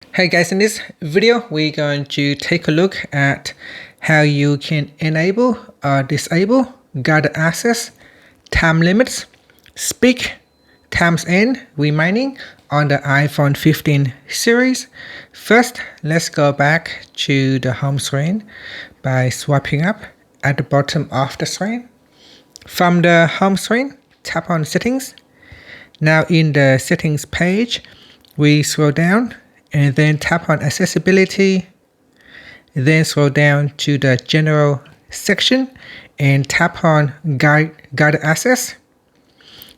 Hey guys, in this video we're going to take a look at how you can enable or disable guided access, time limits, speak, times end remaining on the iPhone 15 series. First, let's go back to the home screen by swiping up at the bottom of the screen. From the home screen, tap on settings. Now in the settings page, we scroll down and then tap on accessibility, then scroll down to the general section and tap on guided access.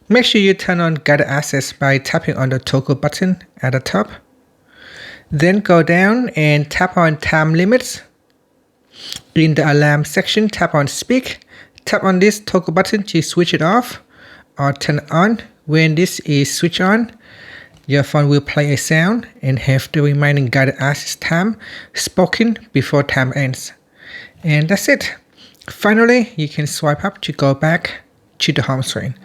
Make sure you turn on guided access by tapping on the toggle button at the top. Then go down and tap on time limits. In the alarm section, tap on speak. Tap on this toggle button to switch it off or turn it on. When this is switched on, your phone will play a sound and have the remaining guided access time spoken before time ends. And that's it. Finally, you can swipe up to go back to the home screen.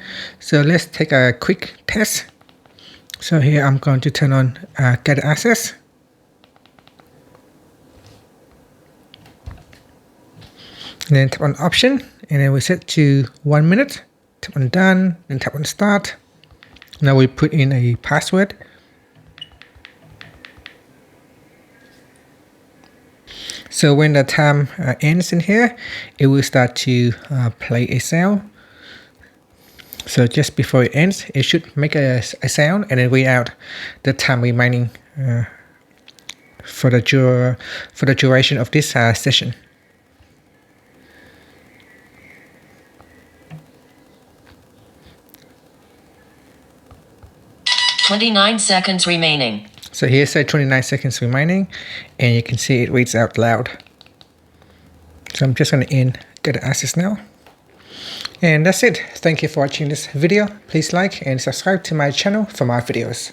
So let's take a quick test. So here I'm going to turn on guided access. And then tap on option and then we set to 1 minute. Tap on done, then tap on start. Now we put in a password. So when the time ends in here, it will start to play a sound. So just before it ends, it should make a sound and then read out the time remaining for the duration of this session. "29 seconds remaining." So here's 29 seconds remaining, and you can see it reads out loud. So I'm just going to end guided access now. And that's it. Thank you for watching this video. Please like and subscribe to my channel for more videos.